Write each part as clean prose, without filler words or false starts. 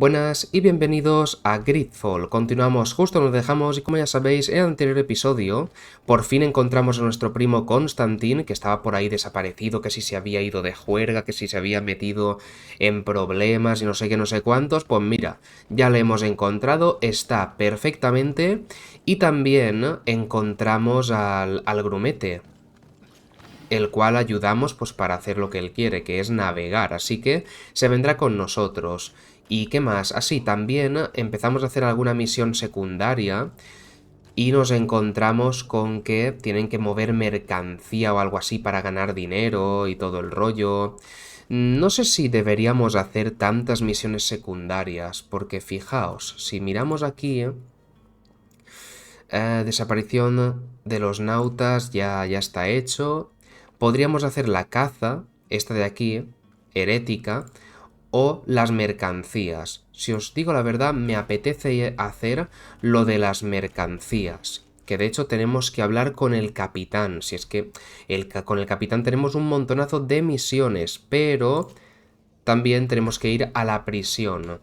Buenas y bienvenidos a GreedFall. Continuamos justo donde dejamos y como ya sabéis, en el anterior episodio por fin encontramos a nuestro primo Constantin, que estaba por ahí desaparecido, que si se había ido de juerga, que si se había metido en problemas y no sé qué, no sé cuántos. Pues mira, ya le hemos encontrado, está perfectamente, y también encontramos al grumete, el cual ayudamos pues para hacer lo que él quiere, que es navegar, así que se vendrá con nosotros. ¿Y qué más? Así, también empezamos a hacer alguna misión secundaria y nos encontramos con que tienen que mover mercancía o algo así para ganar dinero y todo el rollo. No sé si deberíamos hacer tantas misiones secundarias, porque fijaos, si miramos aquí, desaparición de los nautas ya está hecho. Podríamos hacer la caza, esta de aquí, herética, o las mercancías. Si os digo la verdad, me apetece hacer lo de las mercancías. Que de hecho tenemos que hablar con el capitán. Si es que con el capitán tenemos un montonazo de misiones, pero también tenemos que ir a la prisión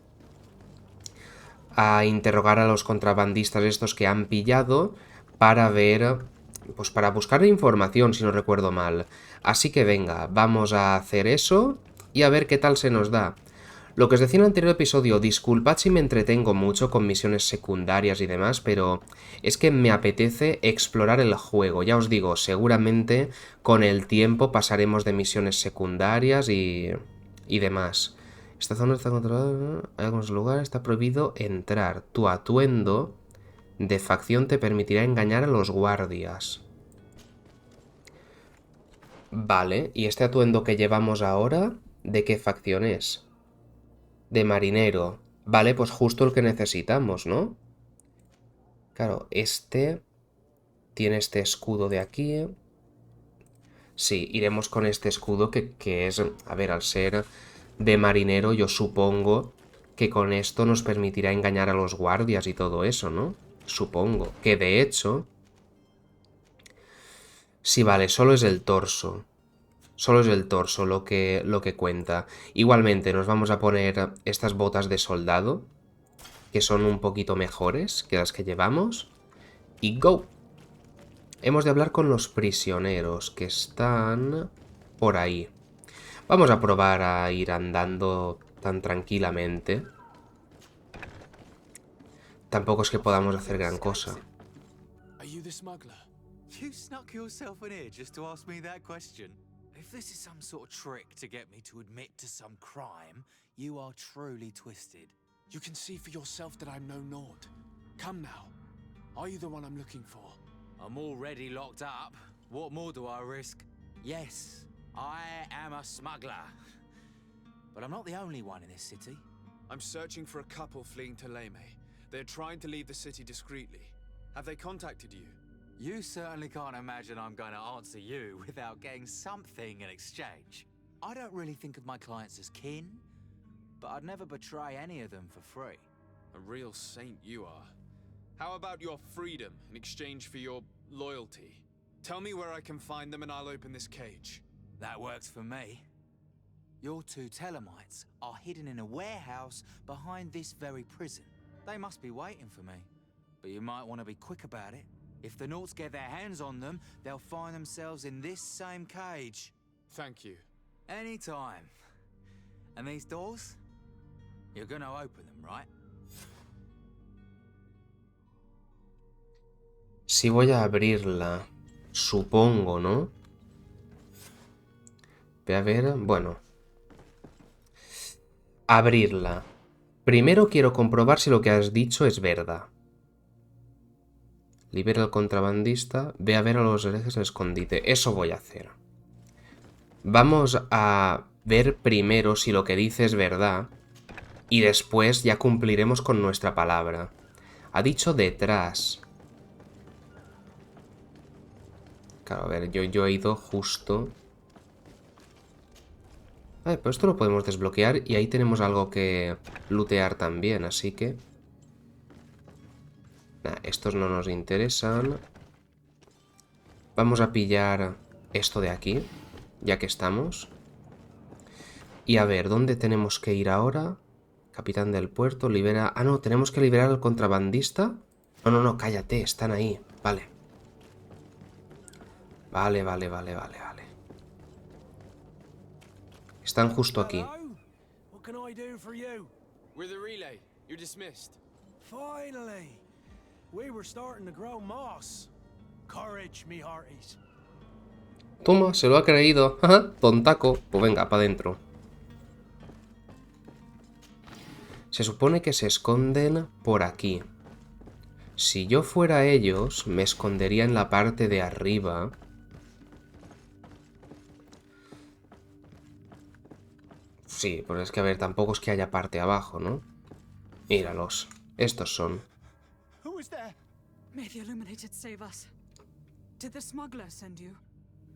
a interrogar a los contrabandistas estos que han pillado para ver, pues para buscar información, si no recuerdo mal. Así que venga, vamos a hacer eso y a ver qué tal se nos da. Lo que os decía en el anterior episodio, disculpad si me entretengo mucho con misiones secundarias y demás, pero es que me apetece explorar el juego. Ya os digo, seguramente con el tiempo pasaremos de misiones secundarias y demás. Esta zona está controlada, en algunos lugares está prohibido entrar. Tu atuendo de facción te permitirá engañar a los guardias. Vale, ¿y este atuendo que llevamos ahora, de qué facción es? De marinero. Vale, pues justo el que necesitamos, ¿no? Claro, este tiene este escudo de aquí. Sí, iremos con este escudo que es, a ver, al ser de marinero, yo supongo que con esto nos permitirá engañar a los guardias y todo eso, ¿no? Supongo. Que de hecho... Sí, vale, solo es el torso. Solo es el torso lo que cuenta. Igualmente nos vamos a poner estas botas de soldado, que son un poquito mejores que las que llevamos. Y ¡go! Hemos de hablar con los prisioneros que están por ahí. Vamos a probar a ir andando tan tranquilamente. Tampoco es que podamos hacer gran cosa. You snuck yourself in here just to ask me that question? If this is some sort of trick to get me to admit to some crime, you are truly twisted. You can see for yourself that I'm no Nord. Come now. Are you the one I'm looking for? I'm already locked up. What more do I risk? Yes, I am a smuggler. But I'm not the only one in this city. I'm searching for a couple fleeing to Leme. They're trying to leave the city discreetly. Have they contacted you? You certainly can't imagine I'm going to answer you without getting something in exchange. I don't really think of my clients as kin, but I'd never betray any of them for free. A real saint you are. How about your freedom in exchange for your loyalty? Tell me where I can find them and I'll open this cage. That works for me. Your two Telemites are hidden in a warehouse behind this very prison. They must be waiting for me, but you might want to be quick about it. If the Nauts get their hands on them, they'll find themselves in this same cage. Thank you. Anytime. And these doors? You're gonna open them, right? Sí voy a abrirla. Supongo, ¿no? Voy a ver... Bueno. Abrirla. Primero quiero comprobar si lo que has dicho es verdad. Libera al contrabandista. Ve a ver a los herejes al escondite. Eso voy a hacer. Vamos a ver primero si lo que dice es verdad. Y después ya cumpliremos con nuestra palabra. Ha dicho detrás. Claro, a ver, yo he ido justo... pero esto lo podemos desbloquear y ahí tenemos algo que lootear también, así que... estos no nos interesan. Vamos a pillar esto de aquí, ya que estamos. Y a ver, ¿dónde tenemos que ir ahora? Capitán del puerto, libera... Ah, no, tenemos que liberar al contrabandista. No, cállate, están ahí. Vale. Vale. Están justo aquí. Hello? What can I do for you? We're the relay. You're dismissed. Finally! We were starting to grow moss. Courage, me hearties. Toma, se lo ha creído. Ajá, tontaco. Pues venga, para adentro. Se supone que se esconden por aquí. Si yo fuera ellos, me escondería en la parte de arriba. Sí, pues es que a ver, tampoco es que haya parte abajo, ¿no? Míralos. Estos son. Who is there? May the Illuminated save us. Did the smuggler send you?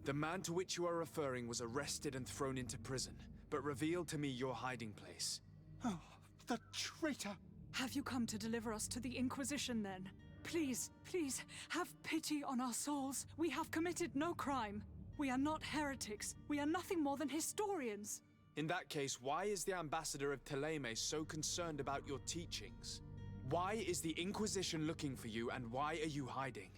The man to which you are referring was arrested and thrown into prison, but revealed to me your hiding place. Oh, the traitor! Have you come to deliver us to the Inquisition then? Please, have pity on our souls. We have committed no crime. We are not heretics. We are nothing more than historians. In that case, why is the ambassador of Peleamos so concerned about your teachings? Why is the Inquisition looking for you, and why are you hiding?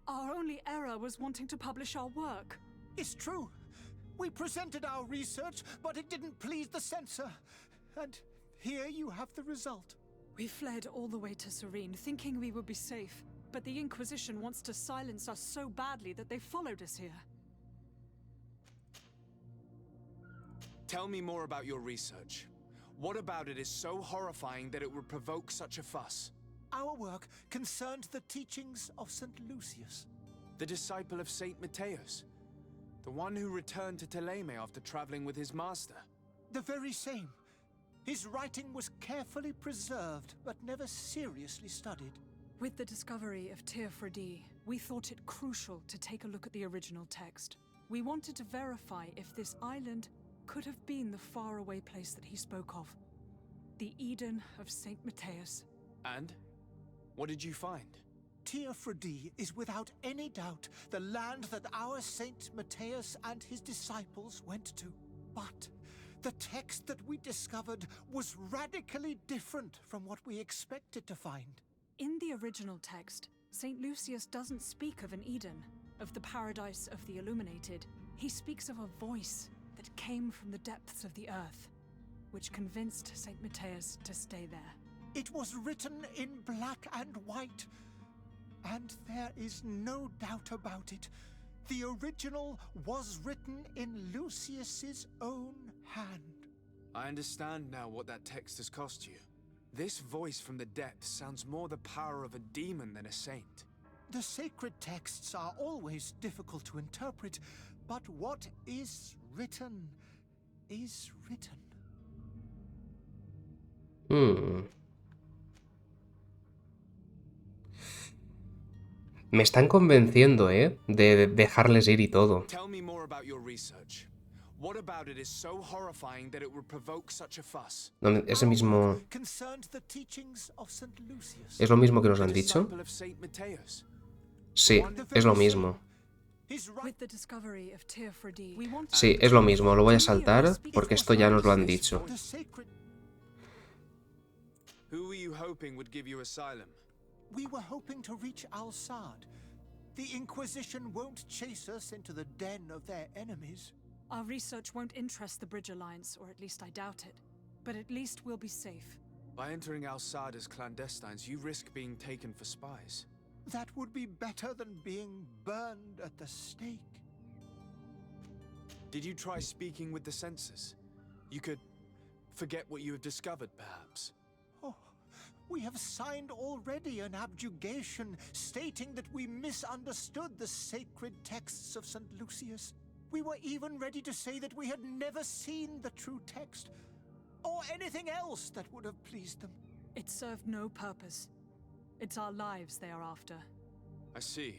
Our only error was wanting to publish our work. It's true. We presented our research, but it didn't please the censor. And here you have the result. We fled all the way to Serene, thinking we would be safe. But the Inquisition wants to silence us so badly that they followed us here. Tell me more about your research. What about it is so horrifying that it would provoke such a fuss? Our work concerned the teachings of St. Lucius. The disciple of Saint Mateus? The one who returned to Ptolemy after traveling with his master? The very same. His writing was carefully preserved, but never seriously studied. With the discovery of Teofredi, we thought it crucial to take a look at the original text. We wanted to verify if this island could have been the faraway place that he spoke of. The Eden of Saint Mateus. And? What did you find? Teofredi is without any doubt the land that our Saint Mateus and his disciples went to. But the text that we discovered was radically different from what we expected to find. In the original text, Saint Lucius doesn't speak of an Eden, of the paradise of the Illuminated. He speaks of a voice that came from the depths of the earth, which convinced Saint Mateus to stay there. It was written in black and white, and there is no doubt about it. The original was written in Lucius's own hand. I understand now what that text has cost you. This voice from the depths sounds more the power of a demon than a saint. The sacred texts are always difficult to interpret, but what is written is written. Me están convenciendo, ¿eh? De dejarles ir y todo. Tell me more about your research. What about it is so horrifying that it would provoke such a fuss? Ese mismo... Concerned the teachings of St. Lucius. ¿Es lo mismo que nos han The dicho? disciple of Saint Mateus? Sí, es lo mismo. With the discovery of Teofredi, we wanted Sí, es lo mismo. Lo voy a saltar porque esto ya nos lo han dicho. The sacred... Who were you hoping would give you asylum? We were hoping to reach Al-Sad. The Inquisition won't chase us into the den of their enemies. Our research won't interest the Bridge Alliance, or at least I doubt it. But at least we'll be safe. By entering Al-Sad as clandestines, you risk being taken for spies. That would be better than being burned at the stake. Did you try speaking with the censors? You could forget what you have discovered, perhaps. Oh, we have signed already an abjugation stating that we misunderstood the sacred texts of St. Lucius. We were even ready to say that we had never seen the true text, or anything else that would have pleased them. It served no purpose. It's our lives they are after. I see.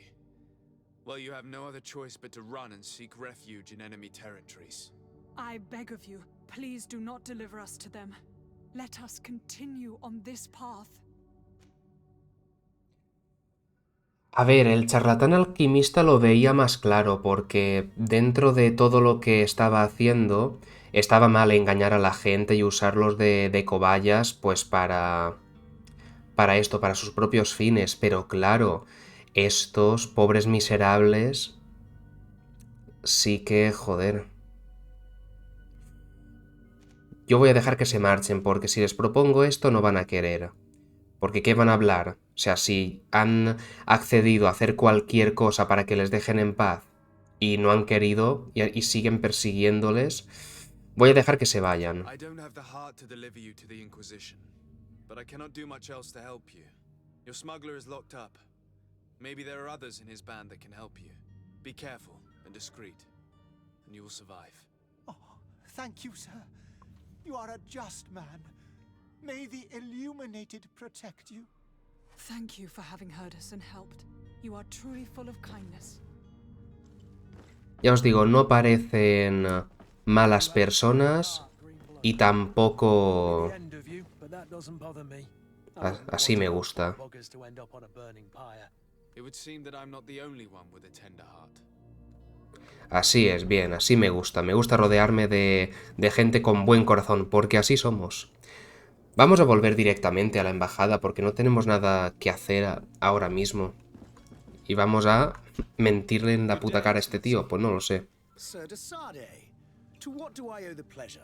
Well, you have no other choice but to run and seek refuge in enemy territories. I beg of you, please do not deliver us to them. Let us continue on this path. A ver, el charlatán alquimista lo veía más claro, porque dentro de todo lo que estaba haciendo, estaba mal engañar a la gente y usarlos de cobayas, pues para esto, para sus propios fines. Pero claro, estos pobres miserables sí que, joder. Yo voy a dejar que se marchen, porque si les propongo esto no van a querer. Porque ¿qué van a hablar? O sea, si han accedido a hacer cualquier cosa para que les dejen en paz y no han querido y siguen persiguiéndoles, voy a dejar que se vayan. I don't have the heart to deliver you to the Inquisition, but I cannot do much else to help you. Your smuggler is locked up. Maybe there are others in his band that can help you. Be careful and discreet, and you will survive. Oh, thank you, sir. You are a just man. May the Illuminated protect you. Thank you for having heard us and helped. You are truly full of kindness. Ya os digo, no parecen malas personas y tampoco... Así me gusta. It would seem that I'm not the only one with a tender heart. Así es, bien, así me gusta. Me gusta rodearme de gente con buen corazón, porque así somos. Vamos a volver directamente a la embajada porque no tenemos nada que hacer ahora mismo. Y vamos a mentirle en la puta cara a este tío, pues no lo sé. Sir Desade, to what do I owe the pleasure?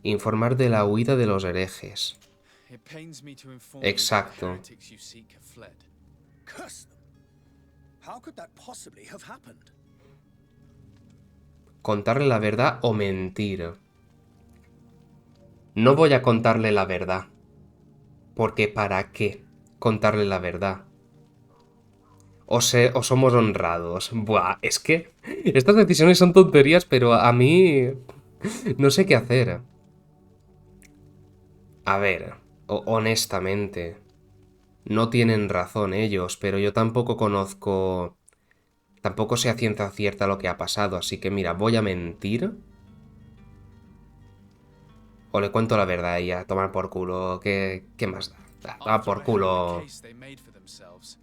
Informar de la huida de los herejes. It pains me to inform you that the Exacto. heretics you seek have fled. Curse them. How could that possibly have happened? Contarle la verdad o mentir. No voy a contarle la verdad. Porque ¿para qué contarle la verdad? O somos honrados. Buah, es que estas decisiones son tonterías, pero a mí no sé qué hacer. A ver, honestamente, no tienen razón ellos, pero yo tampoco conozco... Tampoco sé a ciencia cierta lo que ha pasado, así que mira, voy a mentir. O le cuento la verdad y a tomar por culo. ¿Qué más da? Da After por I heard the culo. case they made for themselves,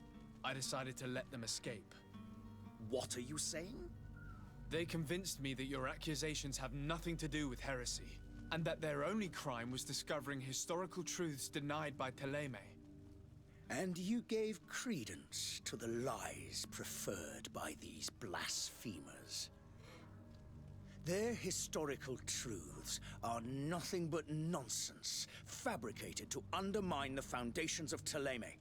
I decided to let them escape. What are you saying? They convinced me that your accusations have nothing to do with heresy, and that their only crime was discovering historical truths denied by Peleamos. And you gave credence to the lies preferred by these blasphemers. Their historical truths are nothing but nonsense, fabricated to undermine the foundations of Peleamos.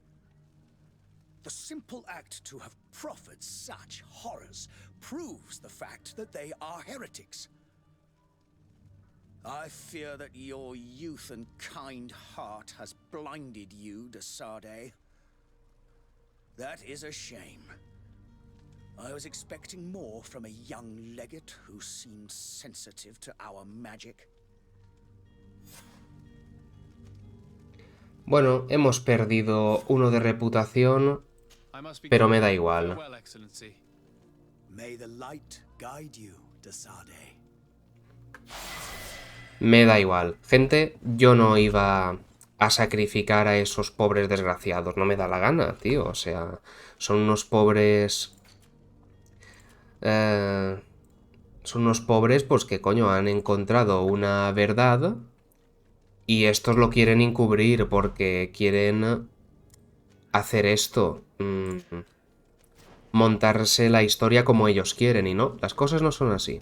The simple act to have proffered such horrors proves the fact that they are heretics. I fear that your youth and kind heart has blinded you, Desade. That is a shame. I was expecting more from a young legate who seemed sensitive to our magic. Bueno, hemos perdido uno de reputación, I must be pero me going. da igual. Farewell, Excellency. May the light guide you, Desade. Me da igual. Gente, yo no iba a sacrificar a esos pobres desgraciados. No me da la gana, tío. O sea, son unos pobres... son unos pobres, pues que coño, han encontrado una verdad y estos lo quieren encubrir porque quieren hacer esto. Montarse la historia como ellos quieren y no, las cosas no son así.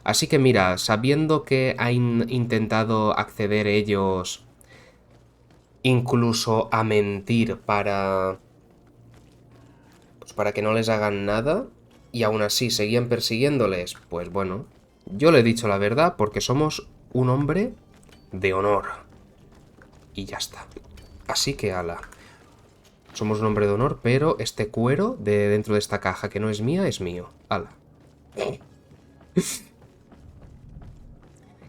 Así que mira, sabiendo que han intentado acceder ellos incluso a mentir para... pues para que no les hagan nada y aún así seguían persiguiéndoles, pues bueno, yo le he dicho la verdad porque somos un hombre de honor. Y ya está. Así que ala. Somos un hombre de honor, pero este cuero de dentro de esta caja que no es mía, es mío. Ala.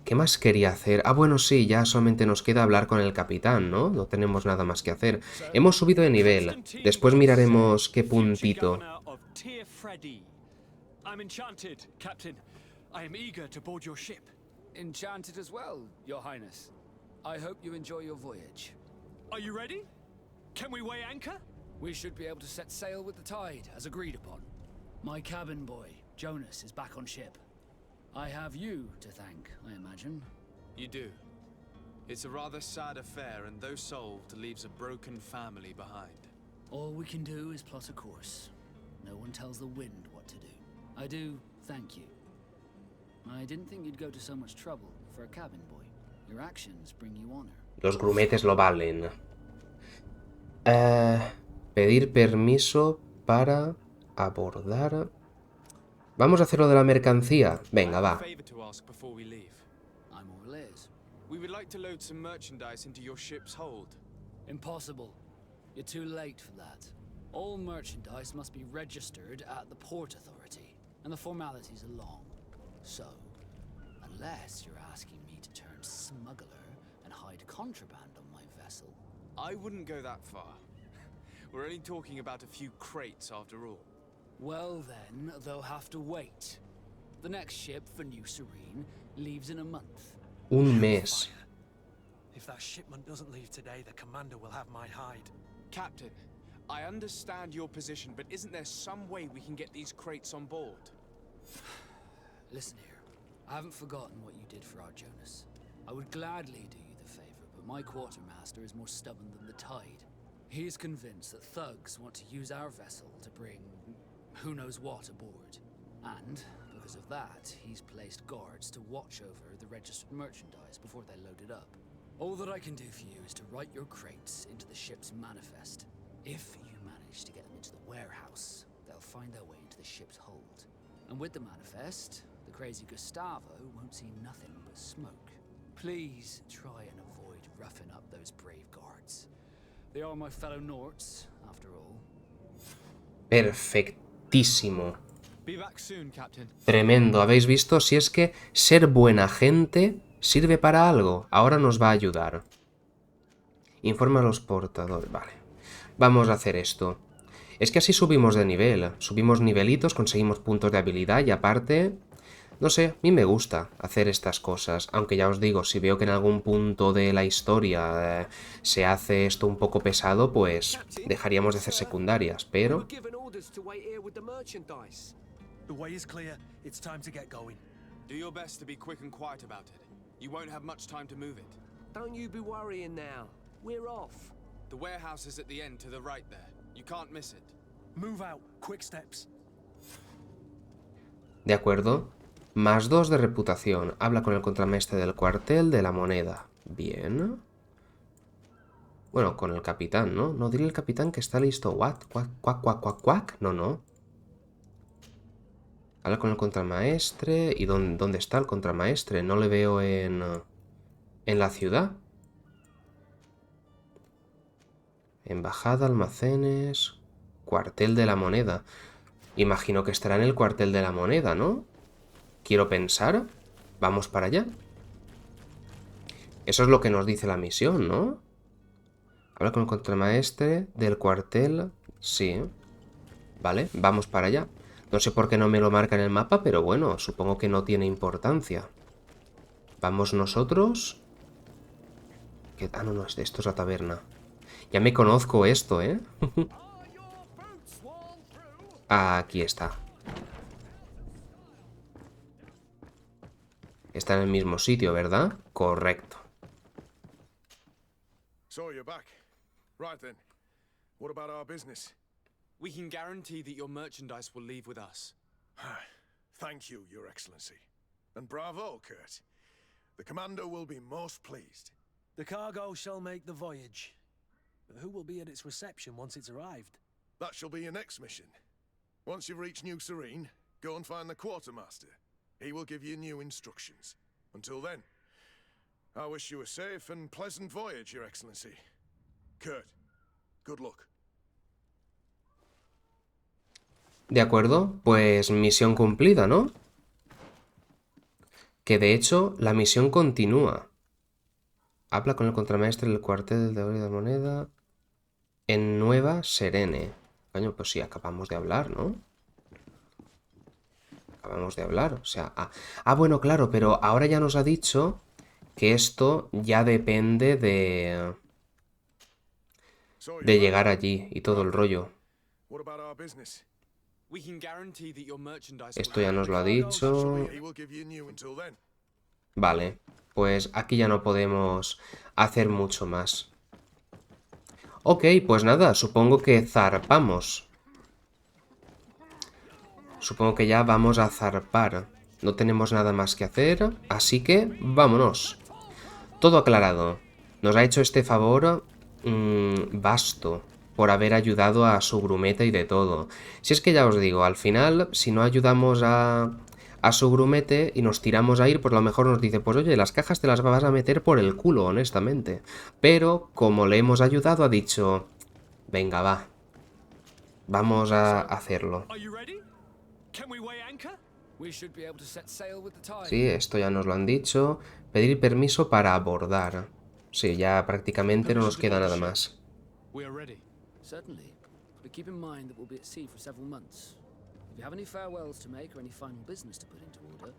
¿Qué más quería hacer? Ah, bueno, sí, ya solamente nos queda hablar con el capitán, ¿no? No tenemos nada más que hacer. Hemos subido de nivel. Después miraremos qué puntito. I'm enchanted, Captain. I am eager to board your ship. Enchanted as well, Your Highness. I hope you enjoy your voyage. Are you ready? Can we weigh anchor? We should be able to set sail with the tide, as agreed upon. My cabin boy, Jonas, is back on ship. I have you to thank, I imagine. You do. It's a rather sad affair, and though solved, leaves a broken family behind. All we can do is plot a course. No one tells the wind what to do. I do thank you. I didn't think you'd go to so much trouble for a cabin boy. Your actions bring you honor. Los grumetes lo valen. Pedir permiso para abordar. Vamos a hacer lo de la mercancía. Venga, va. I'm all ears. We would like to load some merchandise into your ship's hold. Impossible. You're too late for that. All merchandise must be registered at the Port Authority, and the formalities are long. So, unless you're asking me to turn smuggler and hide contraband on my vessel... I wouldn't go that far. We're only talking about a few crates after all. Well then, they'll have to wait. The next ship for New Serene leaves in a month. Un mes. If that shipment doesn't leave today, the commander will have my hide. Captain, I understand your position, but isn't there some way we can get these crates on board? Listen here, I haven't forgotten what you did for our Jonas. I would gladly do you the favor, but my quartermaster is more stubborn than the tide. He is convinced that thugs want to use our vessel to bring who knows what aboard. And, because of that, he's placed guards to watch over the registered merchandise before they load it up. All that I can do for you is to write your crates into the ship's manifest. If you manage to get them into the warehouse, they'll find their way into the ship's hold. And with the manifest, the crazy Gustavo won't see nothing but smoke. Please try and avoid roughing up those brave guards. They are my fellow Norts, after all. Perfectísimo. Be back soon, Captain. Tremendo. ¿Habéis visto? Si es que ser buena gente sirve para algo. Ahora nos va a ayudar. Informa a los portadores. Vale. Vamos a hacer esto. Es que así subimos de nivel. Subimos nivelitos, conseguimos puntos de habilidad y aparte... No sé, a mí me gusta hacer estas cosas. Aunque ya os digo, si veo que en algún punto de la historia se hace esto un poco pesado, pues dejaríamos de hacer secundarias, pero... The way is clear. It's time to get going. Do your best to be quick and quiet about it. You won't have much time to move it. Don't you be worrying now. We're off. The warehouse is at the end to the right there. You can't miss it. Move out. Quick steps. De acuerdo. +2 de reputación. Habla con el contramaestre del cuartel de la moneda. Bien. Bueno, con el capitán, ¿no? No, dile al capitán que está listo. ¿What? ¿Cuac? No, no. Habla con el contramaestre. ¿Y dónde está el contramaestre? No le veo en la ciudad. Embajada, almacenes... Cuartel de la moneda. Imagino que estará en el cuartel de la moneda, ¿no? Quiero pensar. Vamos para allá. Eso es lo que nos dice la misión, ¿no? Habla con el contramaestre del cuartel. Sí. Vale, vamos para allá. No sé por qué no me lo marca en el mapa, pero bueno, supongo que no tiene importancia. Vamos nosotros. Ah, no, esto es la taberna. Ya me conozco esto, ¿eh? Aquí está. Está en el mismo sitio, ¿verdad? Correcto. So you're back. Right then. What about our business? We can guarantee that your merchandise will leave with us. Thank you, Your Excellency. And bravo, Kurt. The commander will be most pleased. The cargo shall make the voyage. But who will be at its reception once it's arrived? That shall be your next mission. Once you've reached New Serene, go and find the quartermaster. He will give you new instructions. Until then, I wish you a safe and pleasant voyage, Your Excellency. Kurt, good luck. De acuerdo, pues misión cumplida, ¿no? Que de hecho, la misión continúa. Habla con el contramaestre del cuartel de la moneda en Nueva Serene. Coño, pues sí, acabamos de hablar, ¿no? Acabamos de hablar, o sea... bueno, claro, pero ahora ya nos ha dicho que esto ya depende de... de llegar allí y todo el rollo. What about our business? We can guarantee that your merchandise Esto ya nos lo ha dicho. He will give you new until then. Vale, pues aquí ya no podemos hacer mucho más. Ok, pues nada, supongo que zarpamos. Supongo que ya vamos a zarpar. No tenemos nada más que hacer, así que vámonos. Todo aclarado. Nos ha hecho este favor vasto por haber ayudado a su grumete y de todo. Si es que ya os digo, al final, si no ayudamos a su grumete y nos tiramos a ir, pues a lo mejor nos dice, pues oye, las cajas te las vas a meter por el culo, honestamente. Pero como le hemos ayudado, ha dicho, venga, va. Vamos a hacerlo. Sí, esto ya nos lo han dicho. Pedir permiso para abordar. Sí, ya prácticamente no nos queda nada más. Certainly, but keep in mind that we'll be at sea for several months. If you have any farewells to make or any final business to put into order,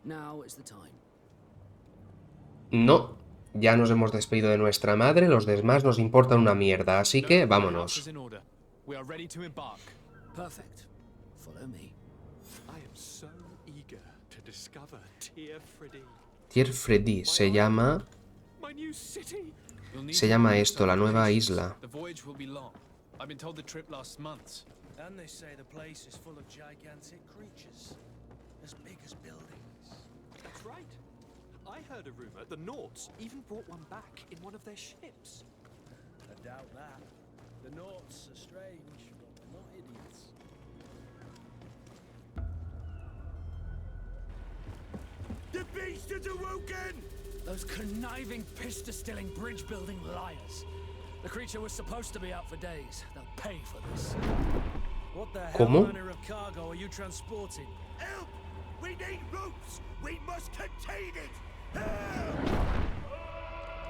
now is the time. No, ya nos hemos despedido de nuestra madre, los demás nos importan una mierda, así que vámonos. Perfect. Follow me. I am so eager to discover Tier Freddy se llama... Se llama esto, la nueva isla. I've been told the trip lasts months. And they say the place is full of gigantic creatures, as big as buildings. That's right. I heard a rumor the Nauts even brought one back in one of their ships. I doubt that. The Nauts are strange, but they're not idiots. The beast is awoken! Those conniving, pista-stilling, bridge-building liars. The creature was supposed to be out for days. They'll pay for this. What the hell ¿Cómo? manner of cargo are you transporting? Help! We need ropes! We must contain it! Help!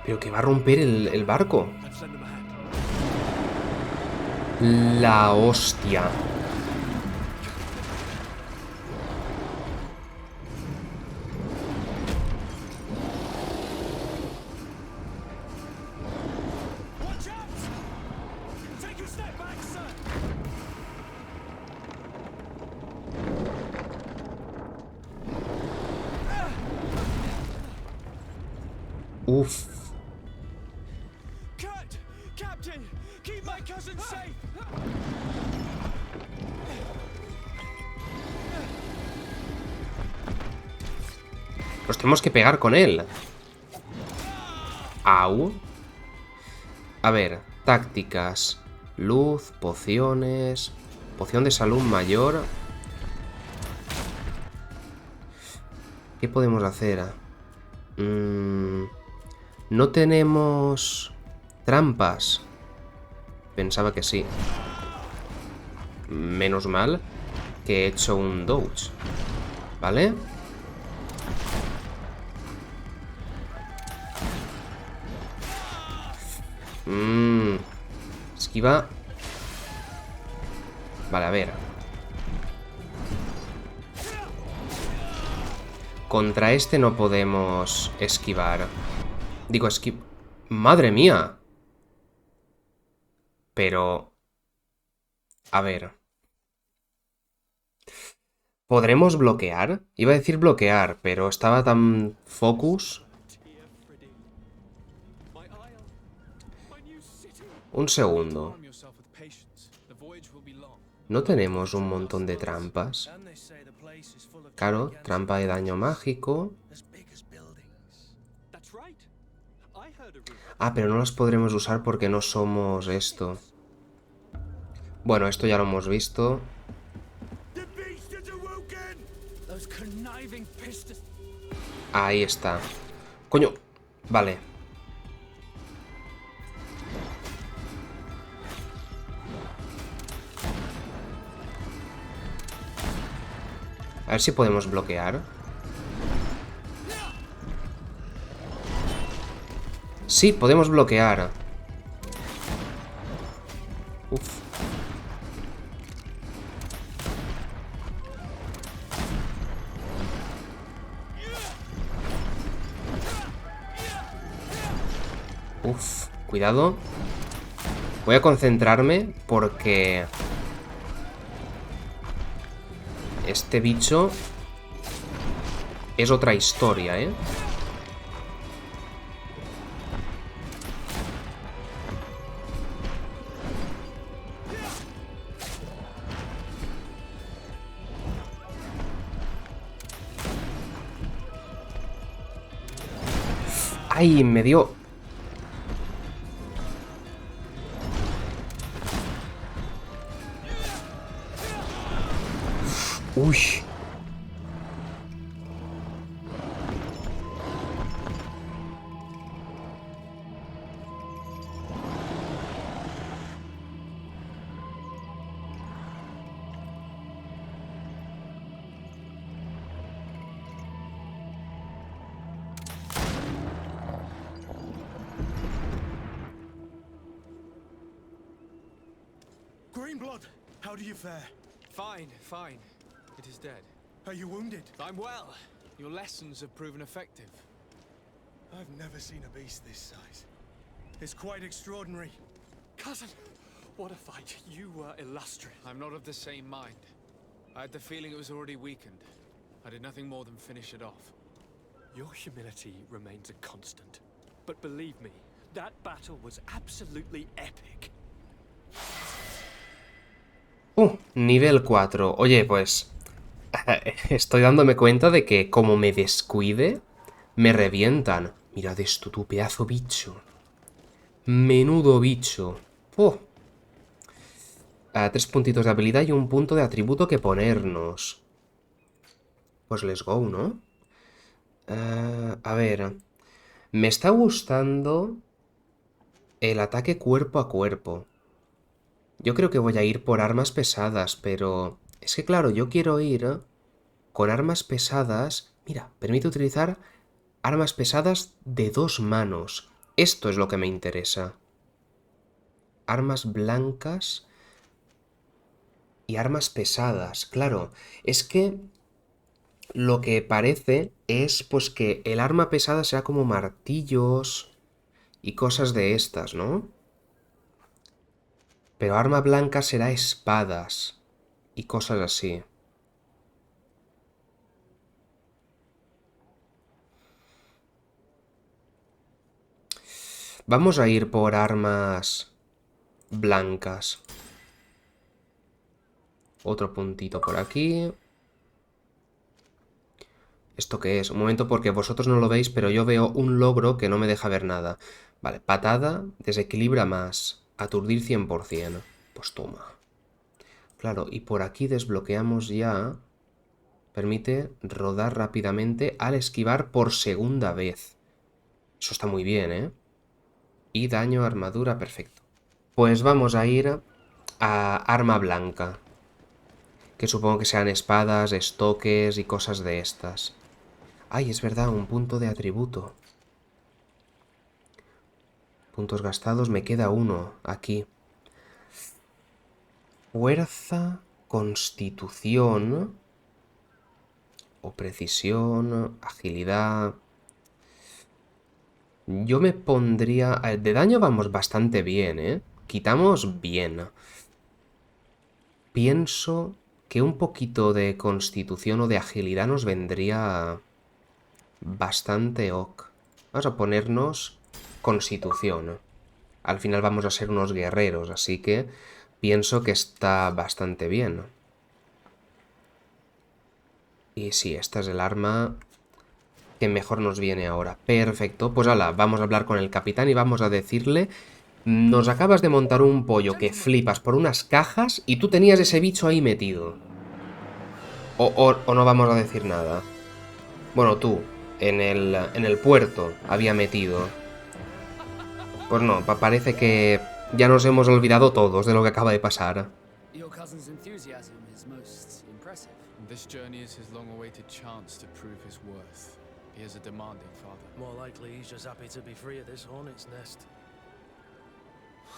Pero que va a romper el barco. Let's lend them a hand. La hostia. Uf. Captain, keep my cousin safe. Nos tenemos que pegar con él. Au. A ver, tácticas. Luz, pociones. Poción de salud mayor. ¿Qué podemos hacer? No tenemos trampas. Pensaba que sí. Menos mal que he hecho un dodge. ¿Vale? Esquiva. Vale, a ver. Contra este no podemos esquivar. Digo, esquivar. ¡Madre mía! Pero... A ver. ¿Podremos bloquear? Iba a decir bloquear, pero estaba tan focus. Un segundo. ¿No tenemos un montón de trampas? Claro, trampa de daño mágico. Ah, pero no las podremos usar porque no somos esto. Bueno, esto ya lo hemos visto. Ahí está. Coño. Vale. A ver si podemos bloquear. Sí, podemos bloquear. Uf. Uf, cuidado. Voy a concentrarme porque... este bicho... es otra historia, ¿eh? ¡Ay! Me dio... ¡Uy! Greenblood, how do you fare? Fine, fine. It is dead. Are you wounded? I'm well. Your lessons have proven effective. I've never seen a beast this size. It's quite extraordinary. Cousin, what a fight. You were illustrious. I'm not of the same mind. I had the feeling it was already weakened. I did nothing more than finish it off. Your humility remains a constant. But believe me, that battle was absolutely epic. Nivel 4. Oye, pues... estoy dándome cuenta de que como me descuide, me revientan. Mirad esto, tu pedazo bicho. Menudo bicho. 3 puntitos de habilidad y un punto de atributo que ponernos. Pues let's go, ¿no? A ver. Me está gustando el ataque cuerpo a cuerpo. Yo creo que voy a ir por armas pesadas, pero... es que claro, yo quiero ir con armas pesadas... Mira, permite utilizar armas pesadas de 2 manos. Esto es lo que me interesa. Armas blancas y armas pesadas. Claro, es que lo que parece es pues que el arma pesada será como martillos y cosas de estas, ¿no? Pero arma blanca será espadas y cosas así. Vamos a ir por armas blancas. Otro puntito por aquí. ¿Esto qué es? Un momento, porque vosotros no lo veis, pero yo veo un logro que no me deja ver nada. Vale, patada, desequilibra más. Aturdir 100%. Pues toma. Claro, y por aquí desbloqueamos ya... permite rodar rápidamente al esquivar por segunda vez. Eso está muy bien, ¿eh? Y daño, armadura, perfecto. Pues vamos a ir a arma blanca. Que supongo que sean espadas, estoques y cosas de estas. Ay, es verdad, un punto de atributo. Puntos gastados, me queda uno aquí. Fuerza, constitución... o precisión, agilidad... Yo me pondría... de daño vamos bastante bien, ¿eh? Quitamos bien. Pienso que un poquito de constitución o de agilidad nos vendría bastante ok. Vamos a ponernos constitución. Al final vamos a ser unos guerreros, así que pienso que está bastante bien. Y sí, esta es el arma que mejor nos viene ahora. Perfecto, pues hala, vamos a hablar con el capitán y vamos a decirle: nos acabas de montar un pollo que flipas por unas cajas y tú tenías ese bicho ahí metido. O no vamos a decir nada. Bueno, tú, en el puerto había metido. Pues no, parece que ya nos hemos olvidado todos de lo que acaba de pasar. This journey is his long-awaited chance to prove his worth. He is a demanding father. More likely he's just happy to be free of this hornet's nest.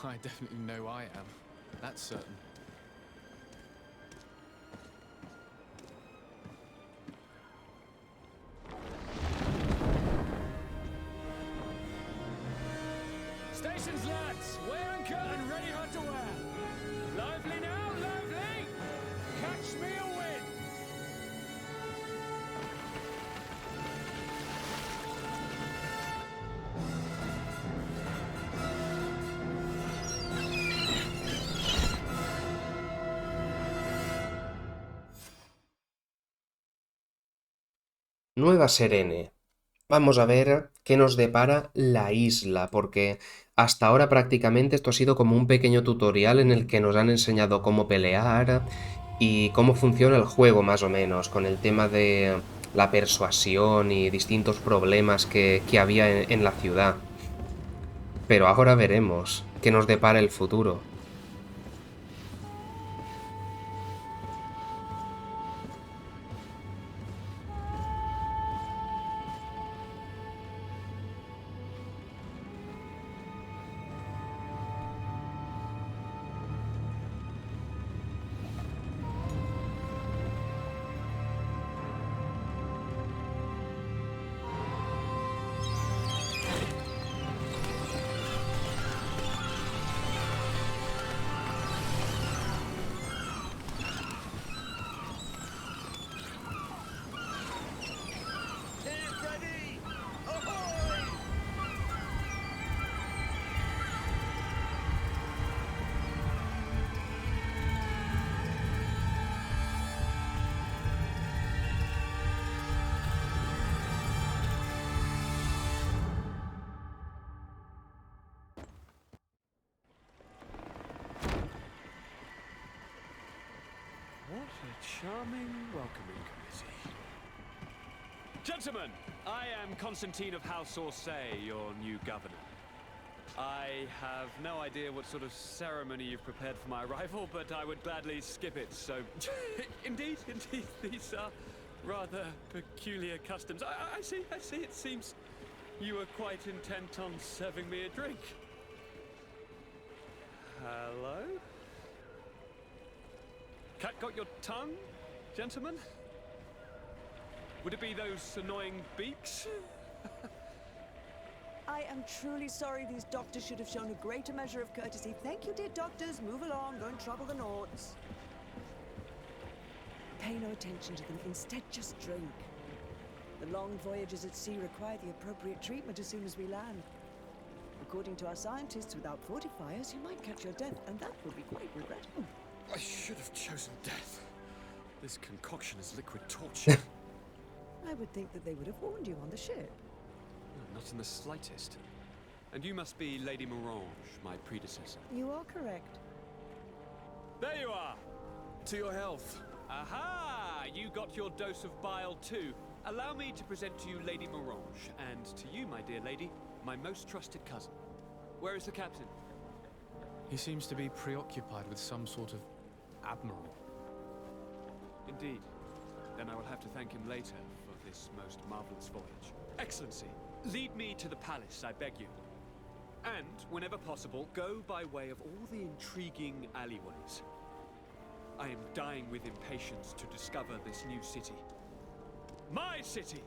I definitely know I am. That's certain. Stations, lads! Wear and cut and ready hot to wear. Lively now, lively! Catch me a win! Nueva Serene. Vamos a ver qué nos depara la isla, porque hasta ahora prácticamente esto ha sido como un pequeño tutorial en el que nos han enseñado cómo pelear y cómo funciona el juego más o menos, con el tema de la persuasión y distintos problemas que había en la ciudad. Pero ahora veremos qué nos depara el futuro. What a charming welcoming committee. Gentlemen, I am Constantine of House Orsay, your new governor. I have no idea what sort of ceremony you've prepared for my arrival, but I would gladly skip it, so... Indeed, these are rather peculiar customs. I see, it seems you were quite intent on serving me a drink. Hello? Cat got your tongue, gentlemen? Would it be those annoying beaks? I am truly sorry. These doctors should have shown a greater measure of courtesy. Thank you, dear doctors. Move along. Don't trouble the Nords. Pay no attention to them. Instead, just drink. The long voyages at sea require the appropriate treatment as soon as we land. According to our scientists, without fortifiers, you might catch your death, and that would be quite regrettable. I should have chosen death. This concoction is liquid torture. I would think that they would have warned you on the ship. Not in the slightest. And you must be Lady Morange, my predecessor. You are correct. There you are! To your health. Aha! You got your dose of bile too. Allow me to present to you Lady Morange, and to you, my dear lady, my most trusted cousin. Where is the captain? He seems to be preoccupied with some sort of admiral. Indeed. Then I will have to thank him later for this most marvelous voyage. Excellency, lead me to the palace, I beg you. And, whenever possible, go by way of all the intriguing alleyways. I am dying with impatience to discover this new city. My city!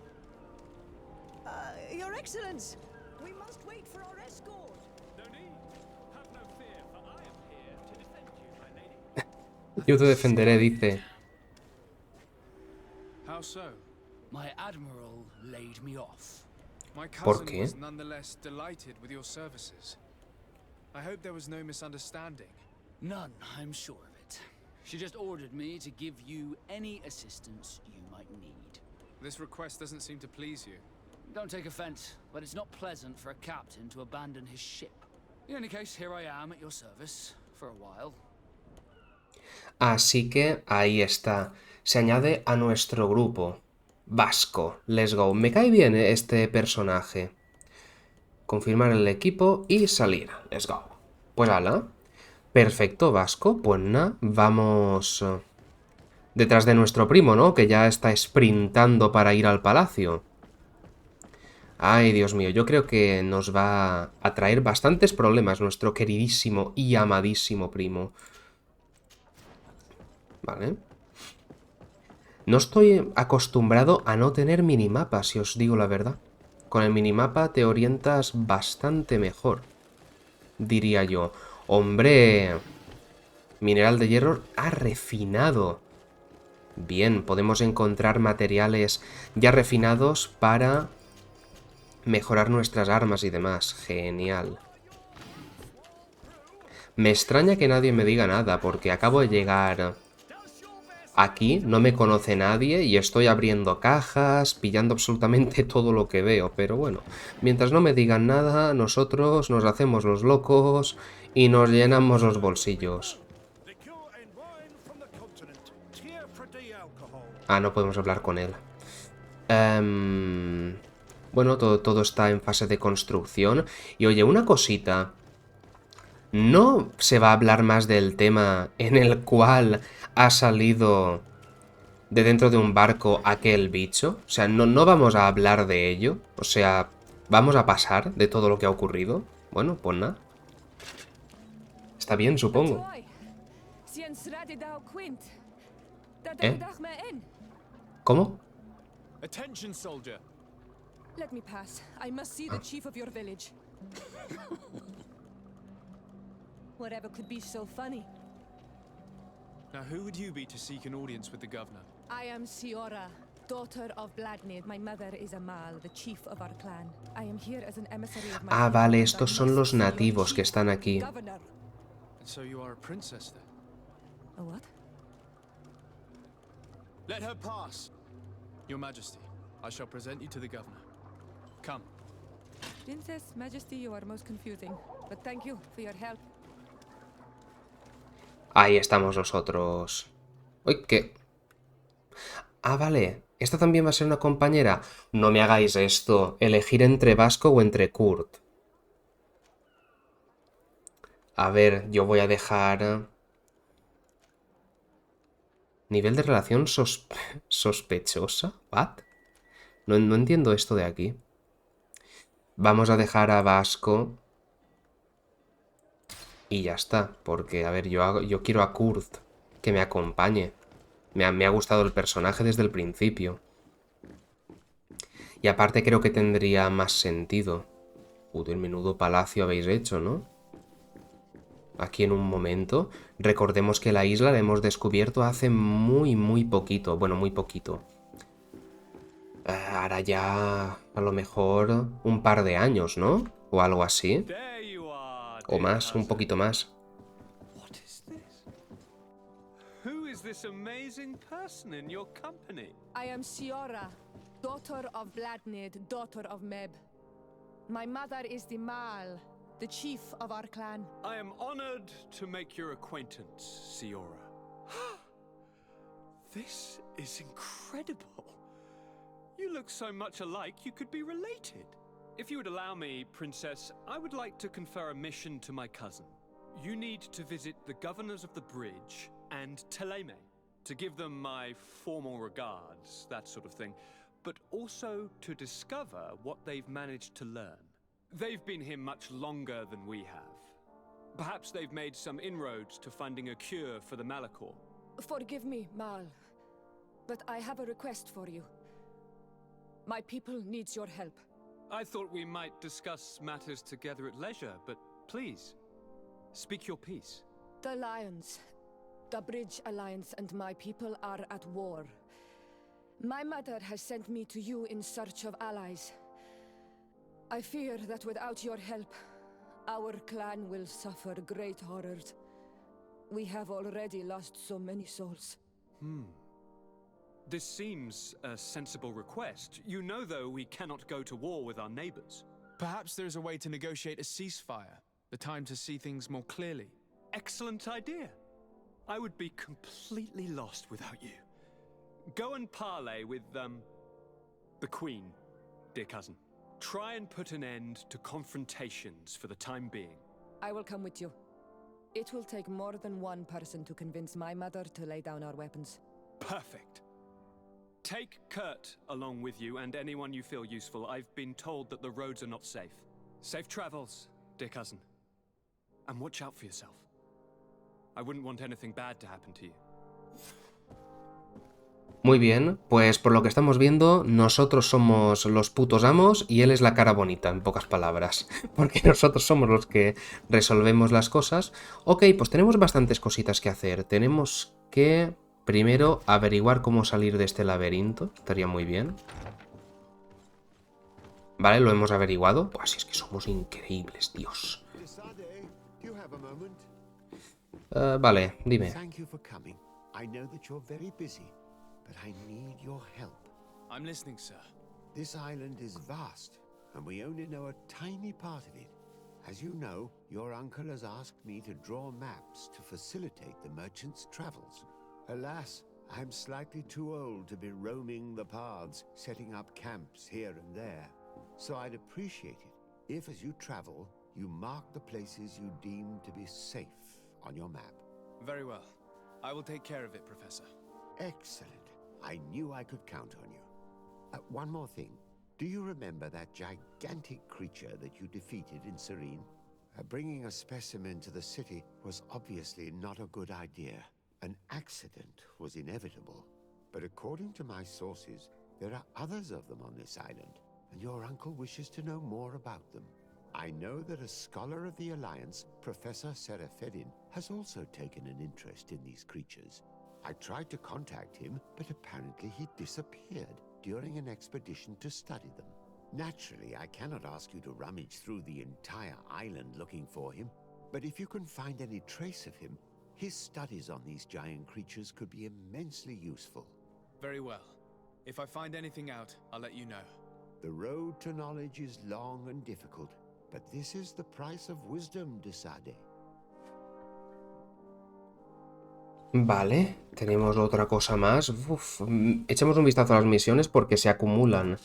Your Excellence! We must wait for our escort! No need. Have no fear, for I am here to defend you, my lady. Yo te defenderé, dice. How so? My admiral laid me off. My ¿Por cousin qué? was nonetheless delighted with your services. I hope there was no misunderstanding. None, I'm sure of it. She just ordered me to give you any assistance you might need. This request doesn't seem to please you. Don't take offense, but it's not pleasant for a captain to abandon his ship. In any case, here I am at your service for a while. Así que ahí está. Se añade a nuestro grupo. Vasco. Let's go. Me cae bien este personaje. Confirmar el equipo y salir. Let's go. Pues ala. Perfecto, Vasco. Pues nada, vamos detrás de nuestro primo, ¿no? Que ya está sprintando para ir al palacio. Ay, Dios mío, yo creo que nos va a traer bastantes problemas nuestro queridísimo y amadísimo primo. Vale. No estoy acostumbrado a no tener minimapa, si os digo la verdad. Con el minimapa te orientas bastante mejor. diría yo. ¡Hombre! Mineral de hierro refinado. Bien, podemos encontrar materiales ya refinados para mejorar nuestras armas y demás. Genial. Me extraña que nadie me diga nada, porque acabo de llegar aquí, no me conoce nadie y estoy abriendo cajas, pillando absolutamente todo lo que veo. Pero bueno, mientras no me digan nada, nosotros nos hacemos los locos y nos llenamos los bolsillos. Ah, no podemos hablar con él. Bueno, todo está en fase de construcción. Y oye, una cosita. ¿No se va a hablar más del tema en el cual ha salido de dentro de un barco aquel bicho? O sea, no vamos a hablar de ello. O sea, ¿vamos a pasar de todo lo que ha ocurrido? Bueno, pues nada. Está bien, supongo. ¿Eh? ¿Cómo? Attention, soldier. Let me pass. I must see the chief of your village. Whatever could be so funny. Now, who would you be to seek an audience with the governor? I am Siora, daughter of Bladnid. My mother is Amal, the chief of our clan. I am here as an emissary of my Ah, people, vale, and estos I son must los see your nativos que chief están aquí. governor. And so you are a princess, then? A what? Let her pass. Your Majesty, I shall present you to the governor. Come. Princess, Majesty, you are most confusing. But thank you for your help. Ahí estamos nosotros. Uy, ¿qué? Ah, vale. ¿Esta también va a ser una compañera? No me hagáis esto. Elegir entre Vasco o entre Kurt. A ver, yo voy a dejar... Nivel de relación sospechosa. ¿What? No entiendo esto de aquí. Vamos a dejar a Vasco... Y ya está, porque, a ver, yo quiero a Kurt que me acompañe. Me ha gustado el personaje desde el principio. Y aparte creo que tendría más sentido. El menudo palacio habéis hecho, ¿no? Aquí en un momento. Recordemos que la isla la hemos descubierto hace muy poquito. Bueno, muy poquito. Ahora ya a lo mejor un par de años, ¿no? O algo así. O más, un poquito más. What is this? Who is this amazing person in your company? I am Siora, daughter of Bladnid, daughter of Meb. My mother is the Mal, the chief of our clan. I am honored to make your acquaintance, Siora. This is incredible. You look so much alike you could be related. If you would allow me, Princess, I would like to confer a mission to my cousin. You need to visit the governors of the bridge and Teleme to give them my formal regards, that sort of thing, but also to discover what they've managed to learn. They've been here much longer than we have. Perhaps they've made some inroads to finding a cure for the Malachor. Forgive me, Mal, but I have a request for you. My people needs your help. I thought we might discuss matters together at leisure, but please, speak your piece. The Lions, the Bridge Alliance and my people are at war. My mother has sent me to you in search of allies. I fear that without your help, our clan will suffer great horrors. We have already lost so many souls. This seems a sensible request. You know, though, we cannot go to war with our neighbors. Perhaps there's a way to negotiate a ceasefire. The time to see things more clearly. Excellent idea. I would be completely lost without you. Go and parley with, the Queen, dear cousin. Try and put an end to confrontations for the time being. I will come with you. It will take more than one person to convince my mother to lay down our weapons. Perfect. Take Kurt along with you and anyone you feel useful. I've been told that the roads are not safe. Safe travels, dear cousin. And watch out for yourself. I wouldn't want anything bad to happen to you. Muy bien, pues por lo que estamos viendo, nosotros somos los putos amos y él es la cara bonita, en pocas palabras. Porque nosotros somos los que resolvemos las cosas. Ok, pues tenemos bastantes cositas que hacer. Tenemos que, primero, averiguar cómo salir de este laberinto. Estaría muy bien. Vale, lo hemos averiguado. Pues es que somos increíbles, Dios. Vale, dime. Thank you for coming. I know that you're very busy, but I need your help. I'm listening, sir. This island is vast, and we only know a tiny part of it. As you know, your uncle has asked me to draw maps to facilitate the merchant's travels. Alas, I'm slightly too old to be roaming the paths, setting up camps here and there. So I'd appreciate it if, as you travel, you mark the places you deem to be safe on your map. Very well. I will take care of it, Professor. Excellent. I knew I could count on you. One more thing. Do you remember that gigantic creature that you defeated in Serene? Bringing a specimen to the city was obviously not a good idea. An accident was inevitable. But according to my sources, there are others of them on this island, and your uncle wishes to know more about them. I know that a scholar of the Alliance, Professor Serafedin, has also taken an interest in these creatures. I tried to contact him, but apparently he disappeared during an expedition to study them. Naturally, I cannot ask you to rummage through the entire island looking for him, but if you can find any trace of him, his studies on these giant creatures could be immensely useful. Very well. If I find anything out, I'll let you know. The road to knowledge is long and difficult, but this is the price of wisdom, Desade. Vale, tenemos otra cosa más. Uf, echemos un vistazo a las misiones porque se acumulan.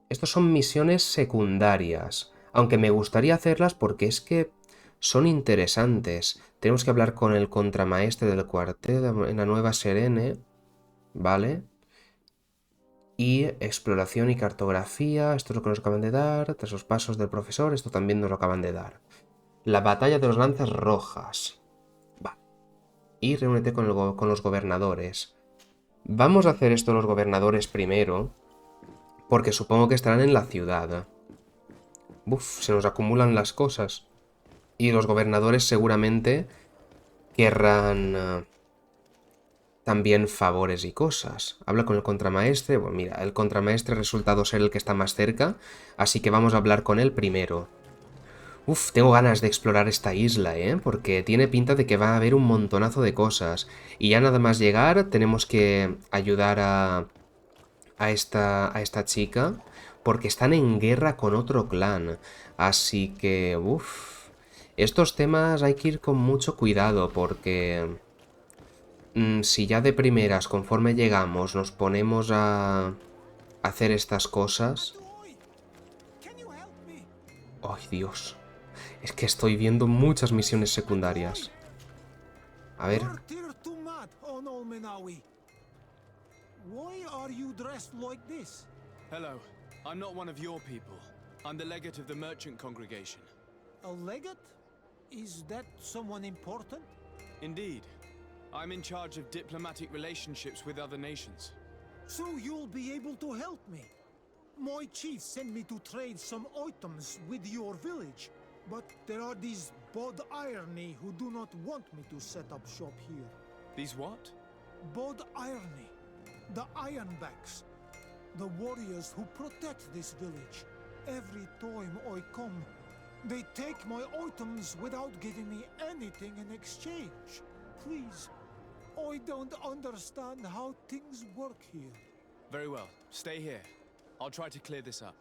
Estos son misiones secundarias, aunque me gustaría hacerlas porque es que son interesantes. Tenemos que hablar con el contramaestre del cuartel en la Nueva Serene, ¿vale? Y exploración y cartografía, esto es lo que nos acaban de dar. Tras los pasos del profesor, esto también nos lo acaban de dar. La batalla de los lanzas rojas. Vale. Y reúnete con los gobernadores. Vamos a hacer esto los gobernadores primero, porque supongo que estarán en la ciudad. Uf, se nos acumulan las cosas. Y los gobernadores seguramente querrán también favores y cosas. Habla con el contramaestre. Bueno, mira, el contramaestre ha resultado ser el que está más cerca, así que vamos a hablar con él primero. Uf, tengo ganas de explorar esta isla, porque tiene pinta de que va a haber un montonazo de cosas. Y ya nada más llegar, tenemos que ayudar a esta chica, porque están en guerra con otro clan. Así que, uf, estos temas hay que ir con mucho cuidado, porque si ya de primeras, conforme llegamos, nos ponemos a hacer estas cosas... ¡Ay, Dios! Es que estoy viendo muchas misiones secundarias. A ver... Hello. I'm not one of your people. I'm the legate of the merchant congregation. A legate? Is that someone important? Indeed. I'm in charge of diplomatic relationships with other nations. So you'll be able to help me. My chief sent me to trade some items with your village, but there are these Bod Irony who do not want me to set up shop here. These what? Bod Irony, the Ironbacks, the warriors who protect this village. Every time I come, they take my items without giving me anything in exchange. Please, I don't understand how things work here. Very well. Stay here. I'll try to clear this up.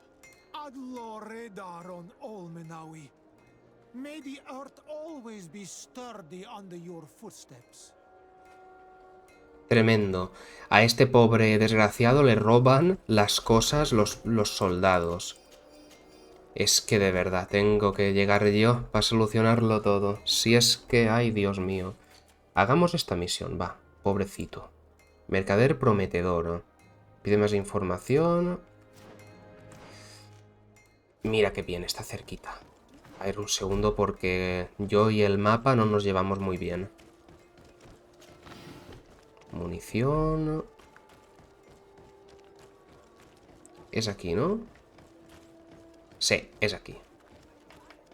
Allah radar on Olmenawi. May the earth always be sturdy under your footsteps. Tremendo. A este pobre desgraciado le roban las cosas los soldados. Es que de verdad tengo que llegar yo para solucionarlo todo. Si es que... ¡Ay, Dios mío! Hagamos esta misión, va. Pobrecito. Mercader prometedor. Pide más información. Mira qué bien, está cerquita. A ver, un segundo porque yo y el mapa no nos llevamos muy bien. Munición. Es aquí, ¿no? Sí, es aquí.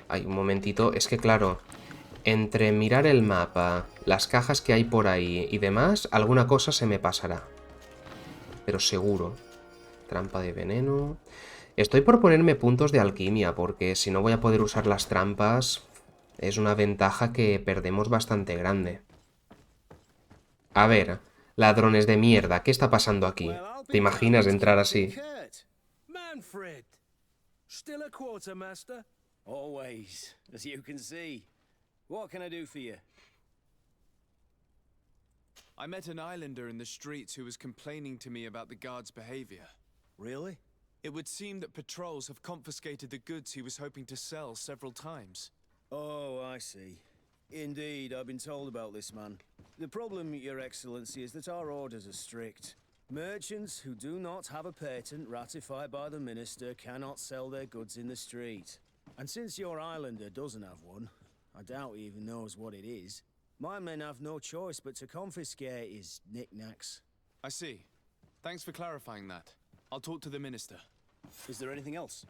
Ay, un momentito. Es que claro, entre mirar el mapa, las cajas que hay por ahí y demás, alguna cosa se me pasará. Pero seguro. Trampa de veneno. Estoy por ponerme puntos de alquimia, porque si no voy a poder usar las trampas, es una ventaja que perdemos bastante grande. A ver, ladrones de mierda, ¿qué está pasando aquí? ¿Te imaginas entrar así? Manfred, still a quartermaster? Always, as you can see. What can I do for you? I met an islander in the streets who was complaining to me about the guard's behavior. Really? It would seem that patrols have confiscated the goods he was hoping to sell several times. Oh, I see. Indeed, I've been told about this man. The problem, Your Excellency, is that our orders are strict. Merchants who do not have a patent ratified by the minister cannot sell their goods in the street. And since your islander doesn't have one, I doubt he even knows what it is, my men have no choice but to confiscate his knickknacks. I see. Thanks for clarifying that. I'll talk to the minister. Is there anything else?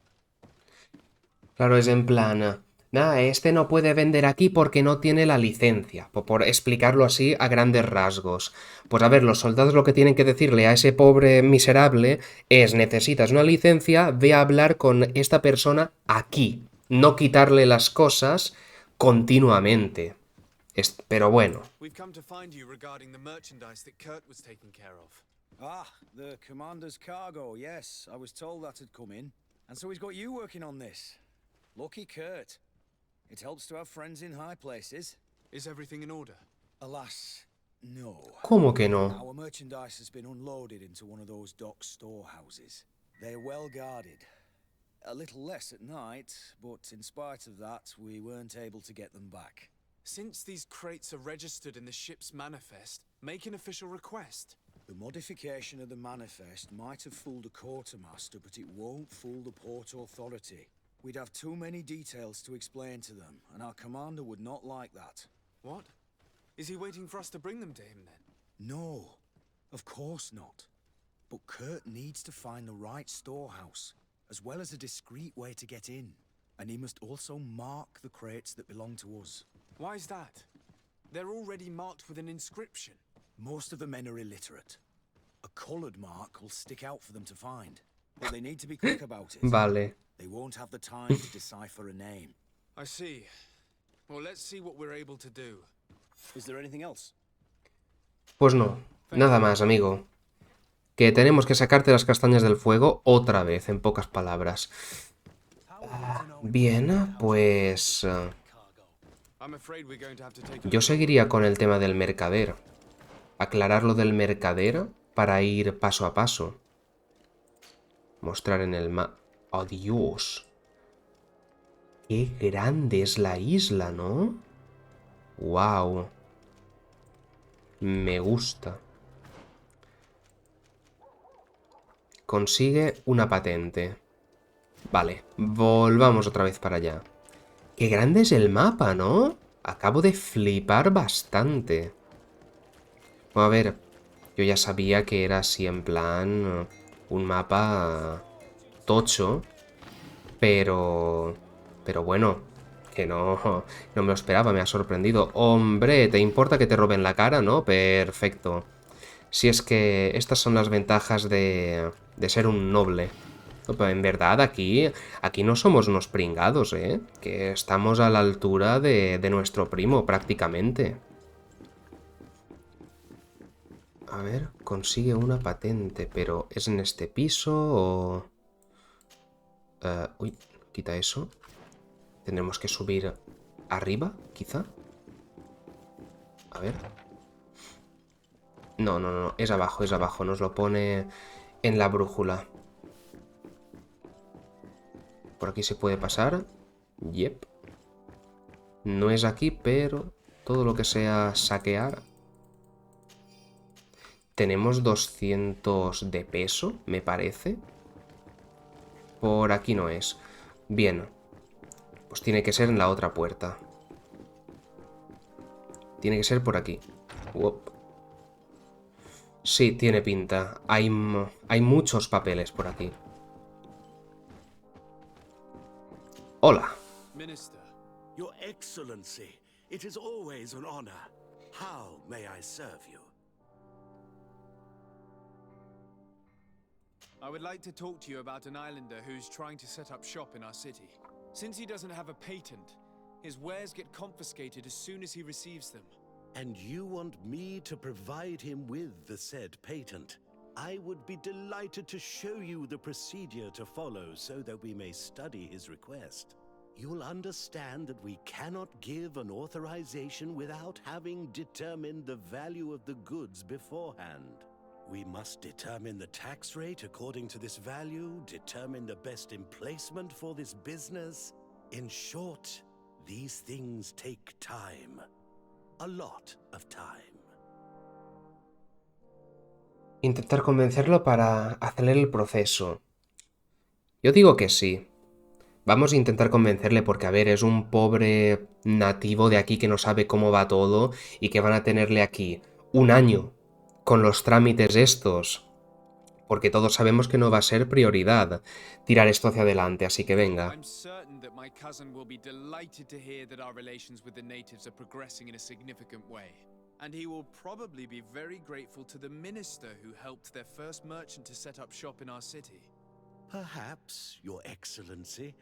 Claro, es en plan... Nada, este no puede vender aquí porque no tiene la licencia, por explicarlo así a grandes rasgos. Pues a ver, los soldados lo que tienen que decirle a ese pobre miserable es: necesitas una licencia, ve a hablar con esta persona aquí, no quitarle las cosas continuamente. Pero bueno. Ah, the commander's cargo, yes. I was told that had come in. And so he's got you working on this. Lucky Kurt. It helps to have friends in high places. Is everything in order? Alas, no. ¿Cómo que no? Our merchandise has been unloaded into one of those dock storehouses. They're well guarded. A little less at night, but in spite of that, we weren't able to get them back. Since these crates are registered in the ship's manifest, make an official request. The modification of the manifest might have fooled a quartermaster, but it won't fool the Port Authority. We'd have too many details to explain to them, and our commander would not like that. What? Is he waiting for us to bring them to him, then? No, of course not. But Kurt needs to find the right storehouse, as well as a discreet way to get in. And he must also mark the crates that belong to us. Why is that? They're already marked with an inscription. Most of the men are illiterate. A colored mark will stick out for them to find. But they need to be quick about it. Vale. They won't have the time to decipher a name. I see. Well, let's see what we're able to do. Is there anything else? Pues no, nada más, amigo. Que tenemos que sacarte las castañas del fuego otra vez, en pocas palabras. Bien, pues... yo seguiría con el tema del mercader. Aclarar lo del mercader para ir paso a paso. Mostrar en el mapa... ¡Oh, Dios! ¡Qué grande es la isla!, ¿no? ¡Wow! Me gusta. Consigue una patente. Vale, volvamos otra vez para allá. ¡Qué grande es el mapa!, ¿no? Acabo de flipar bastante. Bueno, a ver, yo ya sabía que era así en plan... un mapa... tocho, pero bueno, que no me lo esperaba, me ha sorprendido. Hombre, ¿te importa que te roben la cara, no? Perfecto. Si es que estas son las ventajas de ser un noble. Pero en verdad, aquí no somos unos pringados, ¿eh? Que estamos a la altura de nuestro primo, prácticamente. A ver, consigue una patente, pero ¿es en este piso o...? Uy, quita eso. Tenemos que subir arriba, quizá. A ver. No, es abajo, nos lo pone en la brújula. Por aquí se puede pasar. Yep. No es aquí, pero todo lo que sea saquear. Tenemos 200 de peso, me parece. Por aquí no es. Bien. Pues tiene que ser en la otra puerta. Tiene que ser por aquí. Uop. Sí, tiene pinta. Hay muchos papeles por aquí. Hola. Minister. Your Excellency, it is always an honor. How may I serve you? I would like to talk to you about an islander who's trying to set up shop in our city. Since he doesn't have a patent, his wares get confiscated as soon as he receives them. And you want me to provide him with the said patent? I would be delighted to show you the procedure to follow so that we may study his request. You'll understand that we cannot give an authorization without having determined the value of the goods beforehand. We must determine the tax rate according to this value, determine the best emplacement for this business. In short, these things take time. A lot of time. Intentar convencerlo para acelerar el proceso. Yo digo que sí. Vamos a intentar convencerle porque, a ver, es un pobre nativo de aquí que no sabe cómo va todo y que van a tenerle aquí un año con los trámites estos. Porque todos sabemos que no va a ser prioridad tirar esto hacia adelante, así que venga. I'm certain that my cousin will be delighted to hear that our relations with the natives are progressing in a significant way. And he will probably be very grateful to the minister who helped their first merchant to set up shop in our city. Perhaps, Your Excellency,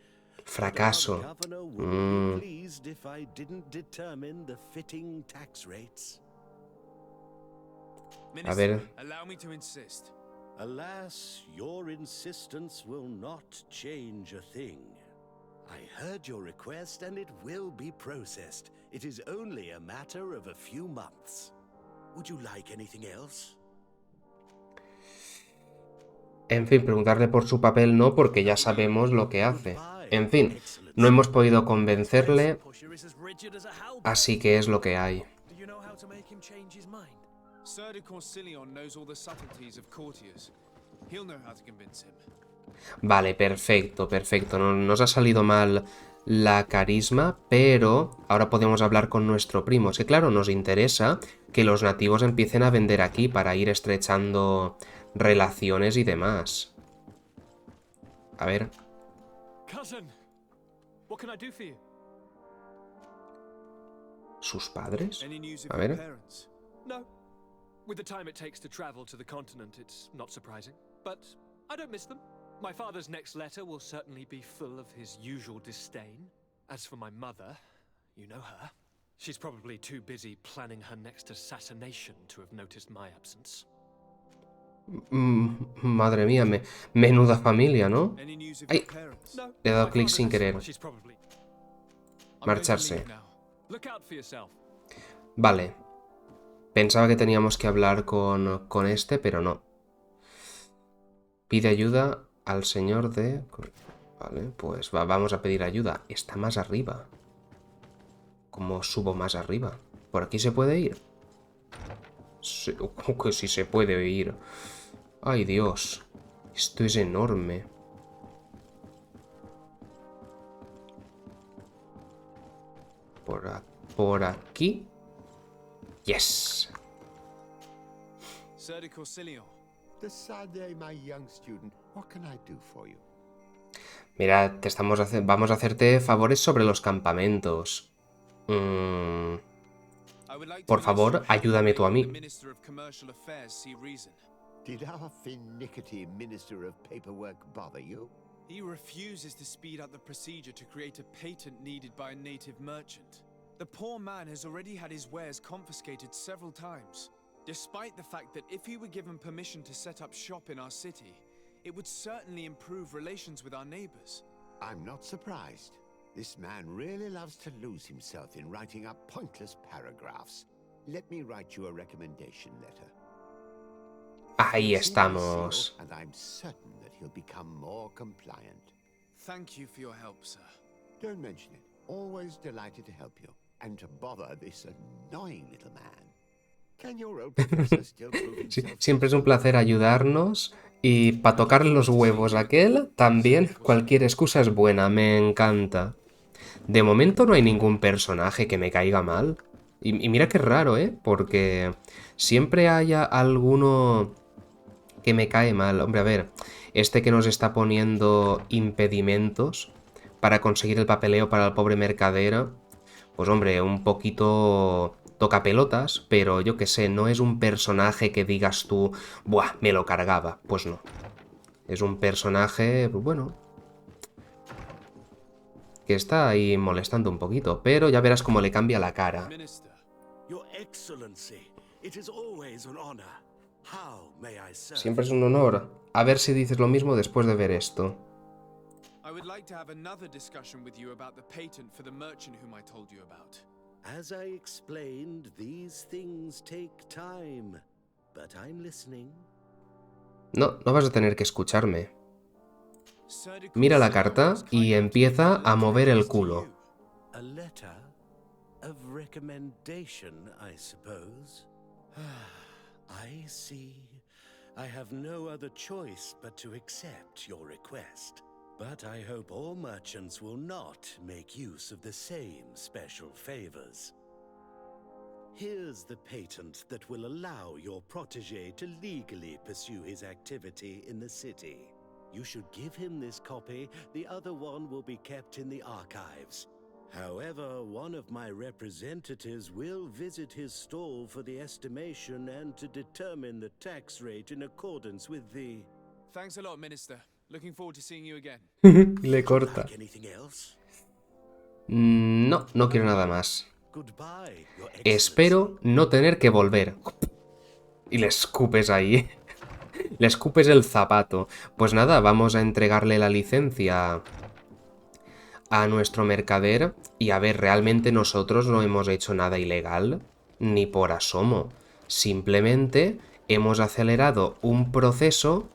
Fracaso. the governor would be pleased if I didn't determine the fitting tax rates. A ver. Allow me to insist. Alas, your insistence will not change a thing. I heard your request and it will be processed. It is only a matter of a few months. Would you like anything else? En fin, preguntarle por su papel no, porque ya sabemos lo que hace. En fin, no hemos podido convencerle, así que es lo que hay. Sir de Corsilion knows all the subtleties of courtiers. He'll know how to convince him. Vale, perfecto, perfecto. No nos ha salido mal la carisma, pero ahora podemos hablar con nuestro primo. Es que claro, nos interesa que los nativos empiecen a vender aquí para ir estrechando relaciones y demás. A ver. ¿Sus padres? A ver. No. With the time it takes to travel to the continent, it's not surprising. But I don't miss them. My father's next letter will certainly be full of his usual disdain. As for my mother, you know her. She's probably too busy planning her next assassination to have noticed my absence. Madre mía, menuda familia, ¿no? ¡Ay! Le he dado clic sin querer. Marcharse. Vale. Pensaba que teníamos que hablar con este, pero no. Pide ayuda al señor de... Vale, pues vamos a pedir ayuda. Está más arriba. ¿Cómo subo más arriba? ¿Por aquí se puede ir? Sí, que sí se puede ir. ¡Ay, Dios! Esto es enorme. Por aquí. Yes. Sir de Corsilion. Decidez, my young student. What can I do for you? Mira, vamos a hacerte favores sobre los campamentos. Por favor, ayúdame tú a mí. Did our finicky Minister of Paperwork bother you? He refuses to speed up the procedure to create a patent needed by a native merchant. The poor man has already had his wares confiscated several times, despite the fact that if he were given permission to set up shop in our city, it would certainly improve relations with our neighbors. I'm not surprised. This man really loves to lose himself in writing up pointless paragraphs. Let me write you a recommendation letter. Ahí estamos. And I'm certain that he'll become more compliant. Thank you for your help, sir. Don't mention it. Always delighted to help you. And to bother this annoying little man. Can your old professor still prove himself? Siempre es un placer ayudarnos. Y para tocarle los huevos a aquel, también cualquier excusa es buena. Me encanta. De momento no hay ningún personaje que me caiga mal. Y mira que raro, ¿eh? Porque siempre haya alguno que me cae mal. Hombre, a ver, este que nos está poniendo impedimentos, para conseguir el papeleo para el pobre mercader, pues hombre, un poquito toca pelotas, pero yo que sé, no es un personaje que digas tú, buah, me lo cargaba. Pues no. Es un personaje, pues bueno, que está ahí molestando un poquito, pero ya verás cómo le cambia la cara. Minister, Your Excellency, it is always an honor. How may I serve? Siempre es un honor. A ver si dices lo mismo después de ver esto. I would like to have another discussion with you about the patent for the merchant whom I told you about. As I explained, these things take time, but I'm listening. No, no vas a tener que escucharme. Mira la carta y empieza a mover el culo. A letter of recommendation, I suppose. I see. I have no other choice but to accept your request. But I hope all merchants will not make use of the same special favors. Here's the patent that will allow your protege to legally pursue his activity in the city. You should give him this copy, the other one will be kept in the archives. However, one of my representatives will visit his stall for the estimation and to determine the tax rate in accordance with the... Thanks a lot, Minister. Looking forward to seeing you again. Le corta. Anything else? No, no quiero nada más. Goodbye, Your Espero no tener que volver. Y le escupes ahí. Le escupes el zapato. Pues nada, vamos a entregarle la licencia a nuestro mercader. Y a ver, realmente nosotros no hemos hecho nada ilegal. Ni por asomo. Simplemente hemos acelerado un proceso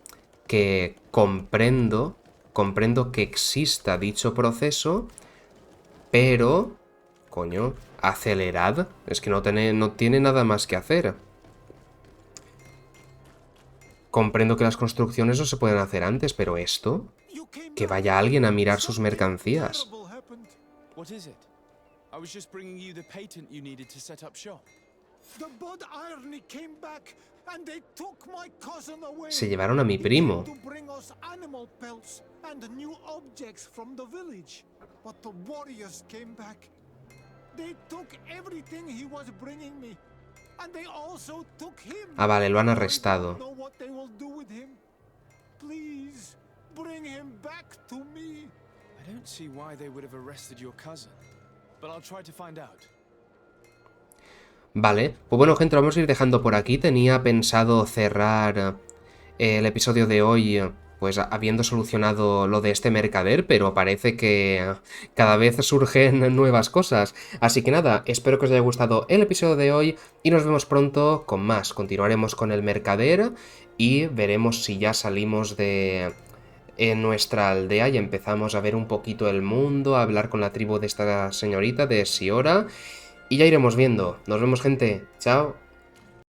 que comprendo que exista dicho proceso, pero, coño, acelerad, es que no tiene nada más que hacer. Comprendo que las construcciones no se pueden hacer antes, pero esto, que vaya alguien a mirar sus mercancías. What is it? I was just bringing you the patent you needed to set up shop. The Bud Irony came back and they took my cousin away. Se llevaron a mi primo. To bring us animal pelts and new objects from the village. But the warriors came back. They took everything he was bringing me. And they also took him. Ah, vale, lo han arrestado. I don't know what they will do with him. Please, bring him back to me. I don't see why they would have arrested your cousin, but I'll try to find out. Vale, pues bueno, gente, lo vamos a ir dejando por aquí. Tenía pensado cerrar el episodio de hoy, pues habiendo solucionado lo de este mercader, pero parece que cada vez surgen nuevas cosas. Así que nada, espero que os haya gustado el episodio de hoy y nos vemos pronto con más. Continuaremos con el mercader y veremos si ya salimos de nuestra aldea y empezamos a ver un poquito el mundo, a hablar con la tribu de esta señorita, de Siora. Y ya iremos viendo. Nos vemos, gente. Chao.